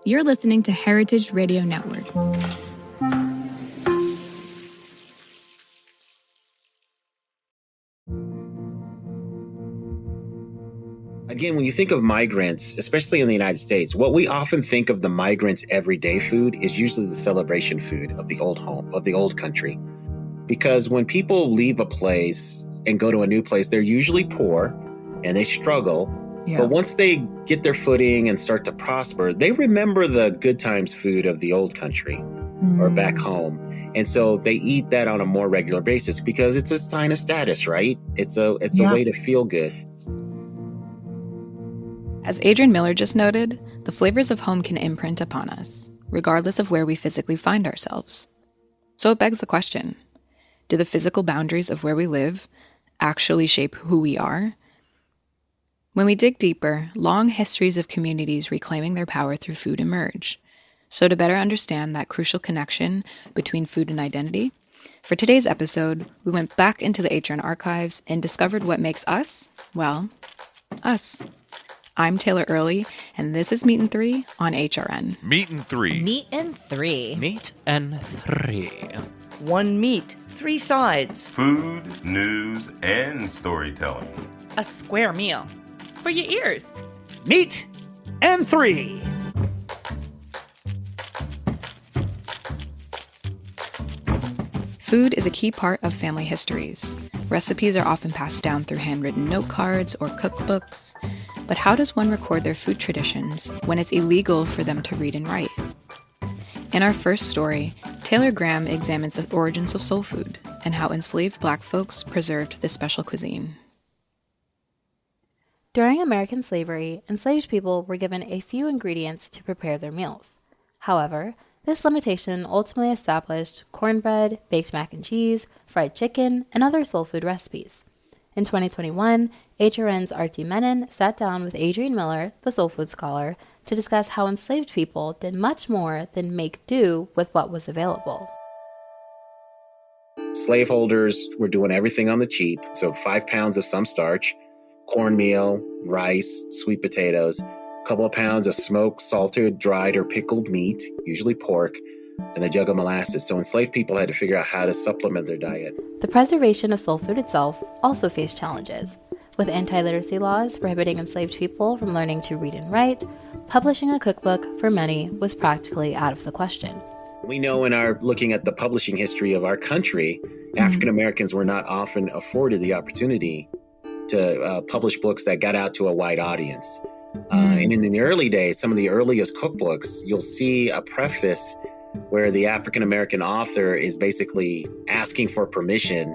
You're listening to Heritage Radio Network. Again, when you think of migrants, especially in the United States, what we often think of the migrants' everyday food is usually the celebration food of the old home, of the old country. Because when people leave a place and go to a new place, they're usually poor and they struggle. Yeah. But once they get their footing and start to prosper, they remember the good times food of the old country or back home. And so they eat that on a more regular basis because it's a sign of status, right? It's a way to feel good. As Adrian Miller just noted, the flavors of home can imprint upon us, regardless of where we physically find ourselves. So it begs the question, do the physical boundaries of where we live actually shape who we are? When we dig deeper, long histories of communities reclaiming their power through food emerge. So to better understand that crucial connection between food and identity, for today's episode, we went back into the HRN archives and discovered what makes us, well, us. I'm Taylor Early, and this is Meat and 3 on HRN. Meat and 3. Meat and 3. Meat and 3. One meat, 3 sides. Food, news, and storytelling. A square meal. For your ears. Meat and 3. Food is a key part of family histories. Recipes are often passed down through handwritten note cards or cookbooks. But how does one record their food traditions when it's illegal for them to read and write? In our first story, Taylor Graham examines the origins of soul food and how enslaved Black folks preserved this special cuisine. During American slavery, enslaved people were given a few ingredients to prepare their meals. However, this limitation ultimately established cornbread, baked mac and cheese, fried chicken, and other soul food recipes. In 2021, HRN's Artie Menon sat down with Adrian Miller, the soul food scholar, to discuss how enslaved people did much more than make do with what was available. Slaveholders were doing everything on the cheap, so 5 pounds of some starch, cornmeal, rice, sweet potatoes, a couple of pounds of smoked, salted, dried, or pickled meat, usually pork, and a jug of molasses. So enslaved people had to figure out how to supplement their diet. The preservation of soul food itself also faced challenges. With anti-literacy laws prohibiting enslaved people from learning to read and write, publishing a cookbook for many was practically out of the question. We know in our looking at the publishing history of our country, African Americans were not often afforded the opportunity to publish books that got out to a wide audience. And in the early days, some of the earliest cookbooks, you'll see a preface where the African American author is basically asking for permission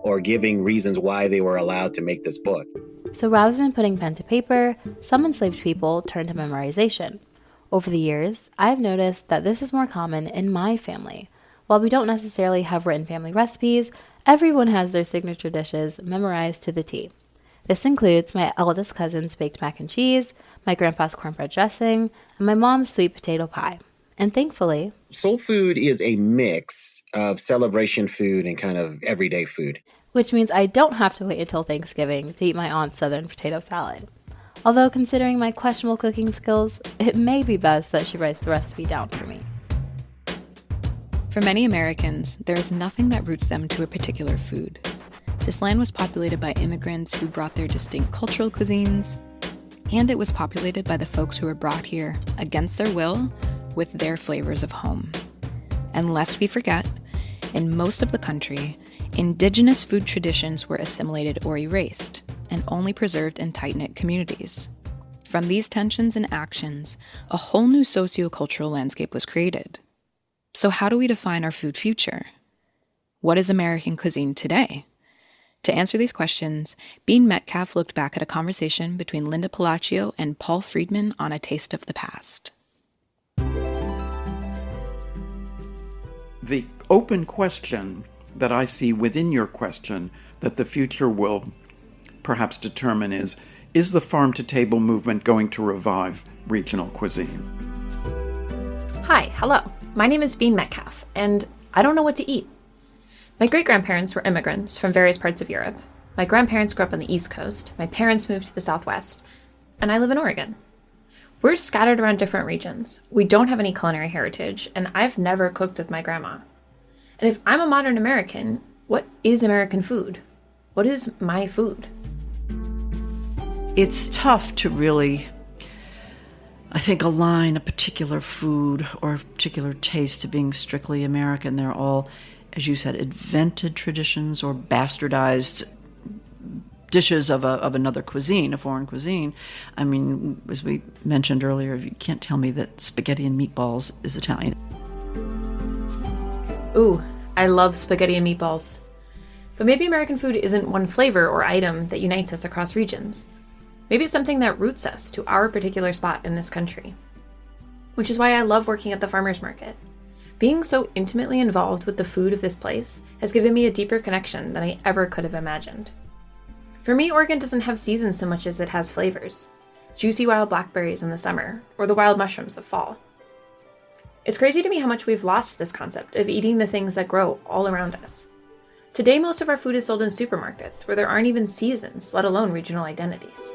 or giving reasons why they were allowed to make this book. So rather than putting pen to paper, some enslaved people turned to memorization. Over the years, I've noticed that this is more common in my family. While we don't necessarily have written family recipes, everyone has their signature dishes memorized to the T. This includes my eldest cousin's baked mac and cheese, my grandpa's cornbread dressing, and my mom's sweet potato pie. And thankfully, soul food is a mix of celebration food and kind of everyday food. Which means I don't have to wait until Thanksgiving to eat my aunt's southern potato salad. Although considering my questionable cooking skills, it may be best that she writes the recipe down for me. For many Americans, there is nothing that roots them to a particular food. This land was populated by immigrants who brought their distinct cultural cuisines, and it was populated by the folks who were brought here against their will with their flavors of home. And lest we forget, in most of the country, indigenous food traditions were assimilated or erased and only preserved in tight-knit communities. From these tensions and actions, a whole new sociocultural landscape was created. So how do we define our food future? What is American cuisine today? To answer these questions, Bean Metcalf looked back at a conversation between Linda Palacio and Paul Friedman on A Taste of the Past. The open question that I see within your question that the future will perhaps determine is the farm-to-table movement going to revive regional cuisine? Hi, hello. My name is Bean Metcalf, and I don't know what to eat. My great-grandparents were immigrants from various parts of Europe. My grandparents grew up on the East Coast, my parents moved to the Southwest, and I live in Oregon. We're scattered around different regions. We don't have any culinary heritage, and I've never cooked with my grandma. And if I'm a modern American, what is American food? What is my food? It's tough to really, I think, align a particular food or a particular taste to being strictly American. They're all, as you said, invented traditions or bastardized dishes of another cuisine, a foreign cuisine. I mean, as we mentioned earlier, you can't tell me that spaghetti and meatballs is Italian. Ooh, I love spaghetti and meatballs. But maybe American food isn't one flavor or item that unites us across regions. Maybe it's something that roots us to our particular spot in this country. Which is why I love working at the farmer's market. Being so intimately involved with the food of this place has given me a deeper connection than I ever could have imagined. For me, Oregon doesn't have seasons so much as it has flavors. Juicy wild blackberries in the summer, or the wild mushrooms of fall. It's crazy to me how much we've lost this concept of eating the things that grow all around us. Today, most of our food is sold in supermarkets, where there aren't even seasons, let alone regional identities.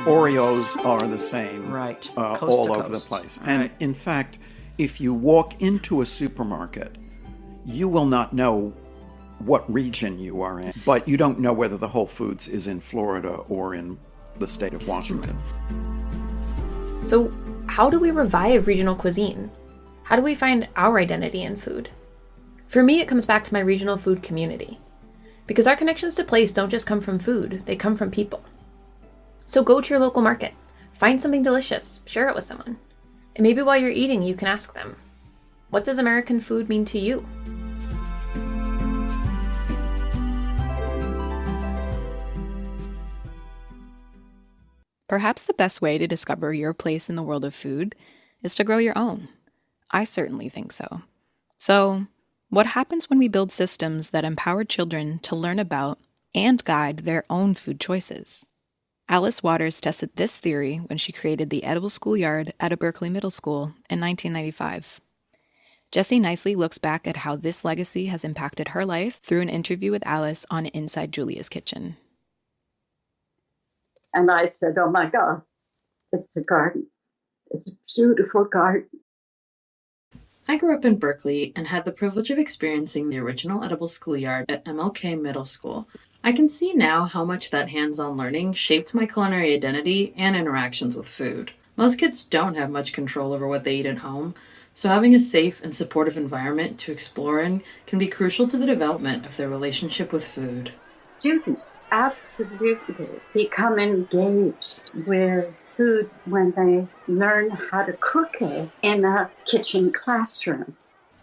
Oreos are the same, right? All over the place. Right. And in fact, if you walk into a supermarket, you will not know what region you are in, but you don't know whether the Whole Foods is in Florida or in the state of Washington. So how do we revive regional cuisine? How do we find our identity in food? For me, it comes back to my regional food community. Because our connections to place don't just come from food, they come from people. So go to your local market, find something delicious, share it with someone. And maybe while you're eating, you can ask them, what does American food mean to you? Perhaps the best way to discover your place in the world of food is to grow your own. I certainly think so. So, what happens when we build systems that empower children to learn about and guide their own food choices? Alice Waters tested this theory when she created the Edible Schoolyard at a Berkeley middle school in 1995. Jessie Nicely looks back at how this legacy has impacted her life through an interview with Alice on Inside Julia's Kitchen. And I said, oh my God, it's a garden. It's a beautiful garden. I grew up in Berkeley and had the privilege of experiencing the original Edible Schoolyard at MLK Middle School. I can see now how much that hands-on learning shaped my culinary identity and interactions with food. Most kids don't have much control over what they eat at home, so having a safe and supportive environment to explore in can be crucial to the development of their relationship with food. Students absolutely become engaged with food when they learn how to cook it in a kitchen classroom.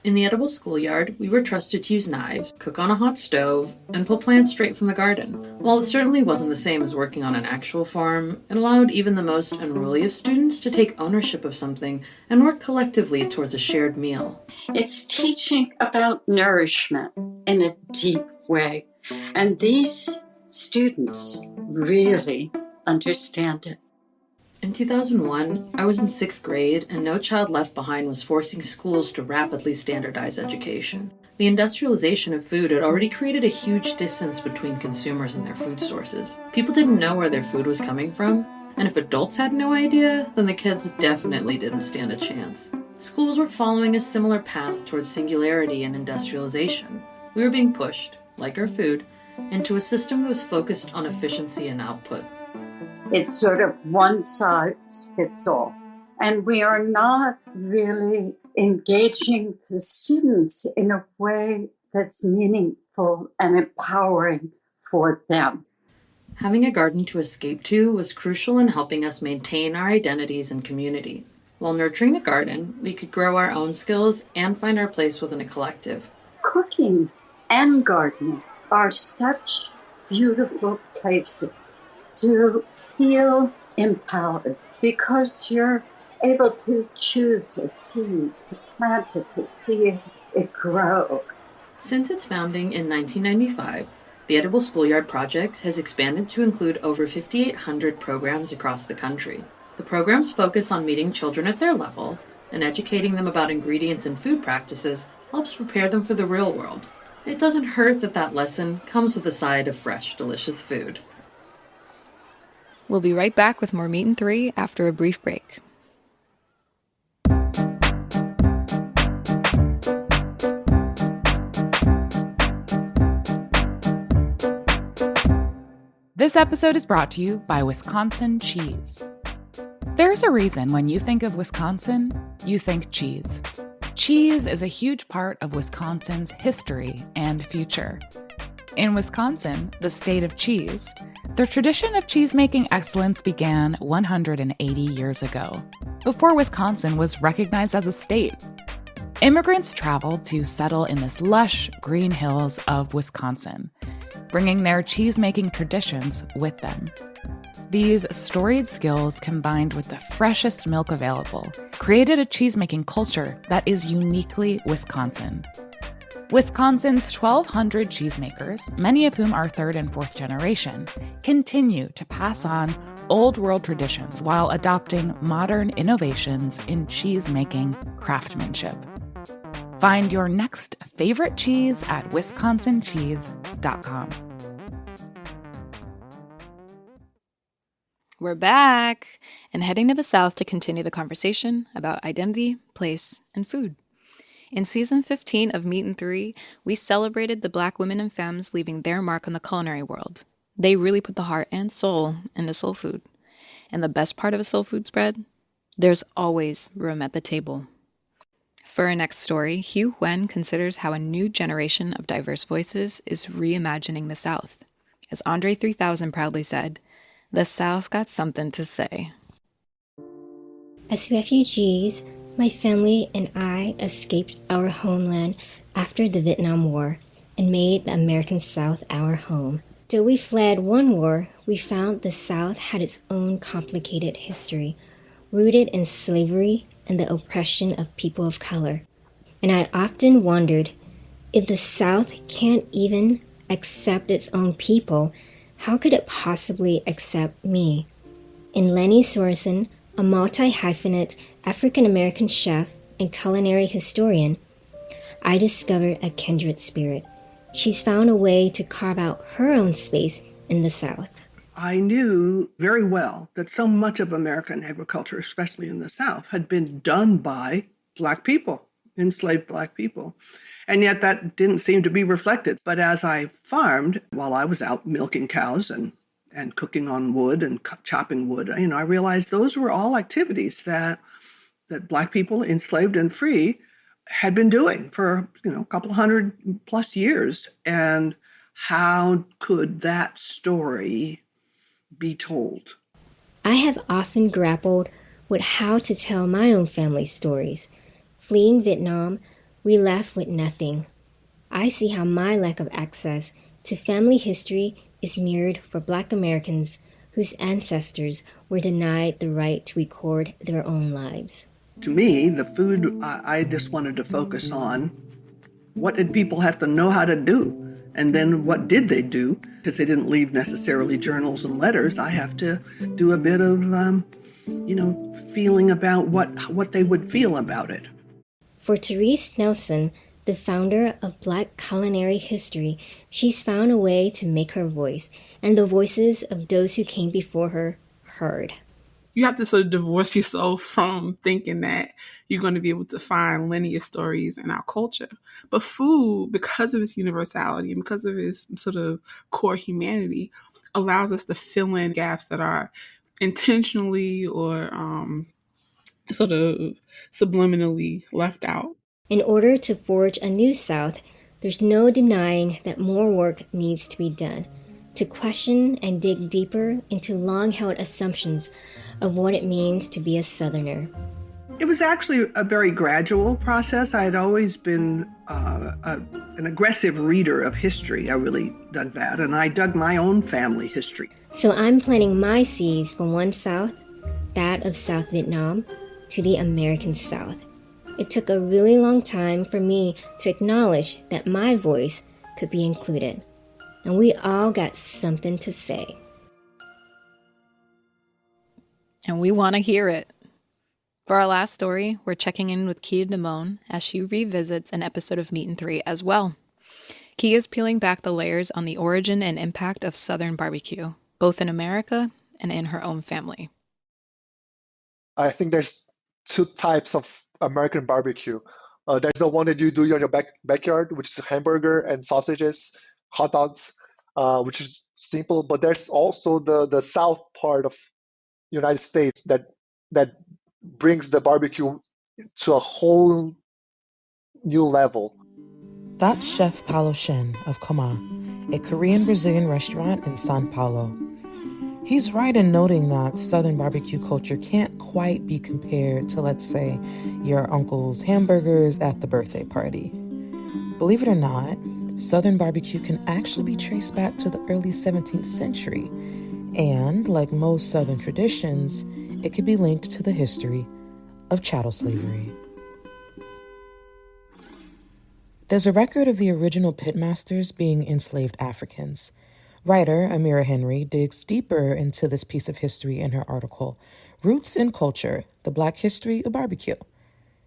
In the Edible Schoolyard, we were trusted to use knives, cook on a hot stove, and pull plants straight from the garden. While it certainly wasn't the same as working on an actual farm, it allowed even the most unruly of students to take ownership of something and work collectively towards a shared meal. It's teaching about nourishment in a deep way. And these students really understand it. In 2001, I was in 6th grade, and No Child Left Behind was forcing schools to rapidly standardize education. The industrialization of food had already created a huge distance between consumers and their food sources. People didn't know where their food was coming from, and if adults had no idea, then the kids definitely didn't stand a chance. Schools were following a similar path towards singularity and industrialization. We were being pushed, like our food, into a system that was focused on efficiency and output. It's sort of one size fits all. And we are not really engaging the students in a way that's meaningful and empowering for them. Having a garden to escape to was crucial in helping us maintain our identities and community. While nurturing the garden, we could grow our own skills and find our place within a collective. Cooking and gardening are such beautiful places to feel empowered because you're able to choose a seed, to plant it, to see it grow. Since its founding in 1995, the Edible Schoolyard Project has expanded to include over 5,800 programs across the country. The programs focus on meeting children at their level, and educating them about ingredients and food practices helps prepare them for the real world. It doesn't hurt that lesson comes with a side of fresh, delicious food. We'll be right back with more Meat and Three after a brief break. This episode is brought to you by Wisconsin Cheese. There's a reason when you think of Wisconsin, you think cheese. Cheese is a huge part of Wisconsin's history and future. In Wisconsin, the state of cheese, the tradition of cheese-making excellence began 180 years ago, before Wisconsin was recognized as a state. Immigrants traveled to settle in this lush green hills of Wisconsin, bringing their cheese-making traditions with them. These storied skills, combined with the freshest milk available, created a cheese-making culture that is uniquely Wisconsin. Wisconsin's 1,200 cheesemakers, many of whom are third and fourth generation, continue to pass on old world traditions while adopting modern innovations in cheese-making craftsmanship. Find your next favorite cheese at wisconsincheese.com. We're back and heading to the South to continue the conversation about identity, place, and food. In season 15 of Meat and Three, we celebrated the Black women and femmes leaving their mark on the culinary world. They really put the heart and soul into soul food. And the best part of a soul food spread? There's always room at the table. For our next story, Hugh Wen considers how a new generation of diverse voices is reimagining the South. As Andre 3000 proudly said, the South got something to say. As refugees, my family and I escaped our homeland after the Vietnam War and made the American South our home. Though we fled one war, we found the South had its own complicated history, rooted in slavery and the oppression of people of color. And I often wondered, if the South can't even accept its own people, how could it possibly accept me? In Lenny Sorensen, a multi-hyphenate African-American chef and culinary historian, I discovered a kindred spirit. She's found a way to carve out her own space in the South. I knew very well that so much of American agriculture, especially in the South, had been done by Black people, enslaved Black people. And yet that didn't seem to be reflected. But as I farmed, while I was out milking cows and cooking on wood and chopping wood, I realized those were all activities that Black people, enslaved and free, had been doing for a couple 100+ years. And how could that story be told? I have often grappled with how to tell my own family stories. Fleeing Vietnam, we left with nothing. I see how my lack of access to family history is mirrored for Black Americans whose ancestors were denied the right to record their own lives. To me, the food, I just wanted to focus on what did people have to know how to do? And then what did they do? Because they didn't leave necessarily journals and letters. I have to do a bit of, feeling about what they would feel about it. For Therese Nelson, the founder of Black culinary history, she's found a way to make her voice and the voices of those who came before her heard. You have to sort of divorce yourself from thinking that you're going to be able to find linear stories in our culture. But food, because of its universality and because of its sort of core humanity, allows us to fill in gaps that are intentionally or sort of subliminally left out. In order to forge a new South, there's no denying that more work needs to be done to question and dig deeper into long-held assumptions of what it means to be a Southerner. It was actually a very gradual process. I had always been an aggressive reader of history. I really dug that, and I dug my own family history. So I'm planting my seeds from one South, that of South Vietnam, to the American South. It took a really long time for me to acknowledge that my voice could be included. And we all got something to say. And we want to hear it. For our last story, we're checking in with Kia Damone as she revisits an episode of Meat and Three as well. Kia's peeling back the layers on the origin and impact of Southern barbecue, both in America and in her own family. I think there's two types of American barbecue. There's the one that you do in your backyard, which is hamburger and sausages, hot dogs, which is simple. But there's also the South part of United States that brings the barbecue to a whole new level. That's Chef Paulo Shen of Koma, a Korean-Brazilian restaurant in São Paulo. He's right in noting that Southern barbecue culture can't quite be compared to, let's say, your uncle's hamburgers at the birthday party. Believe it or not, Southern barbecue can actually be traced back to the early 17th century. And, like most Southern traditions, it can be linked to the history of chattel slavery. There's a record of the original pitmasters being enslaved Africans. Writer Amira Henry digs deeper into this piece of history in her article, Roots in Culture, The Black History of Barbecue.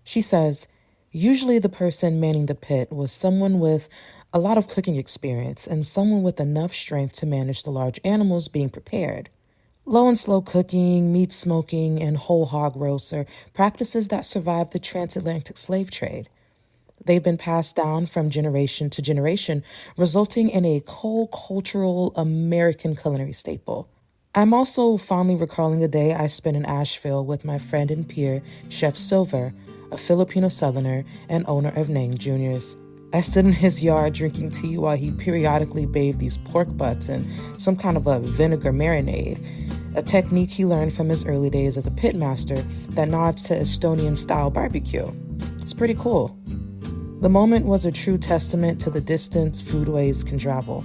She says, usually the person manning the pit was someone with a lot of cooking experience and someone with enough strength to manage the large animals being prepared. Low and slow cooking, meat smoking, and whole hog roasts are practices that survived the transatlantic slave trade. They've been passed down from generation to generation, resulting in a co-cultural American culinary staple. I'm also fondly recalling a day I spent in Asheville with my friend and peer, Chef Silver, a Filipino Southerner and owner of Nang Jr.'s. I stood in his yard drinking tea while he periodically bathed these pork butts in some kind of a vinegar marinade, a technique he learned from his early days as a pitmaster that nods to Estonian-style barbecue. It's pretty cool. The moment was a true testament to the distance foodways can travel.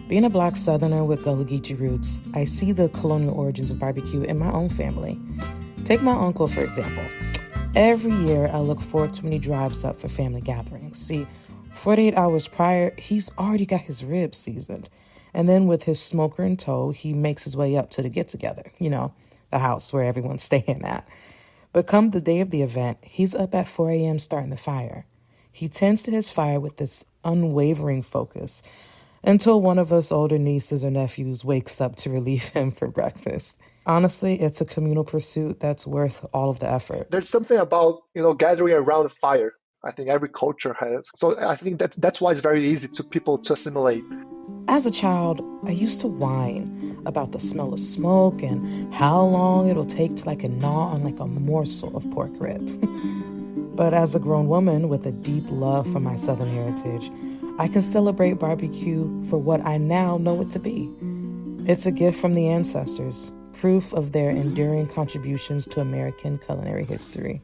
Being a Black Southerner with Gullah Geechee roots, I see the colonial origins of barbecue in my own family. Take my uncle, for example. Every year, I look forward to when he drives up for family gatherings. See, 48 hours prior, he's already got his ribs seasoned. And then with his smoker in tow, he makes his way up to the get-together, the house where everyone's staying at. But come the day of the event, he's up at 4 a.m. starting the fire. He tends to his fire with this unwavering focus until one of us older nieces or nephews wakes up to relieve him for breakfast. Honestly, it's a communal pursuit that's worth all of the effort. There's something about, gathering around a fire. I think every culture has. So I think that's why it's very easy to people to assimilate. As a child, I used to whine about the smell of smoke and how long it'll take to gnaw on a morsel of pork rib. But as a grown woman with a deep love for my Southern heritage, I can celebrate barbecue for what I now know it to be. It's a gift from the ancestors, proof of their enduring contributions to American culinary history.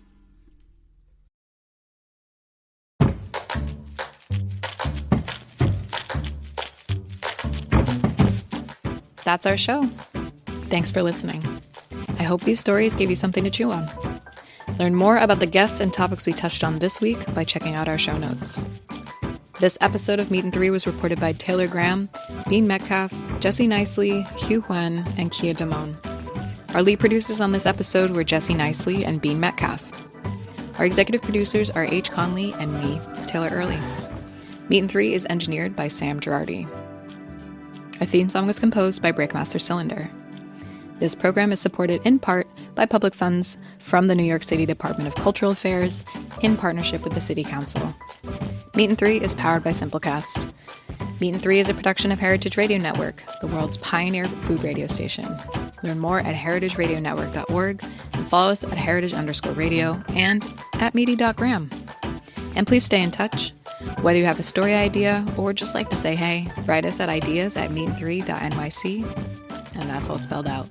That's our show. Thanks for listening. I hope these stories gave you something to chew on. Learn more about the guests and topics we touched on this week by checking out our show notes. This episode of Meat and Three was reported by Taylor Graham, Bean Metcalf, Jesse Nicely, Hugh Huen, and Kia Damone. Our lead producers on this episode were Jesse Nicely and Bean Metcalf. Our executive producers are H. Conley and me, Taylor Early. Meat and Three is engineered by Sam Girardi. Our theme song was composed by Breakmaster Cylinder. This program is supported in part by public funds from the New York City Department of Cultural Affairs in partnership with the City Council. Meat and Three is powered by Simplecast. Meat and Three is a production of Heritage Radio Network, the world's pioneer food radio station. Learn more at heritageradionetwork.org and follow us at heritage_radio and at meaty.graham. And please stay in touch. Whether you have a story idea or just like to say hey, write us at ideas@meat3.nyc, and that's all spelled out.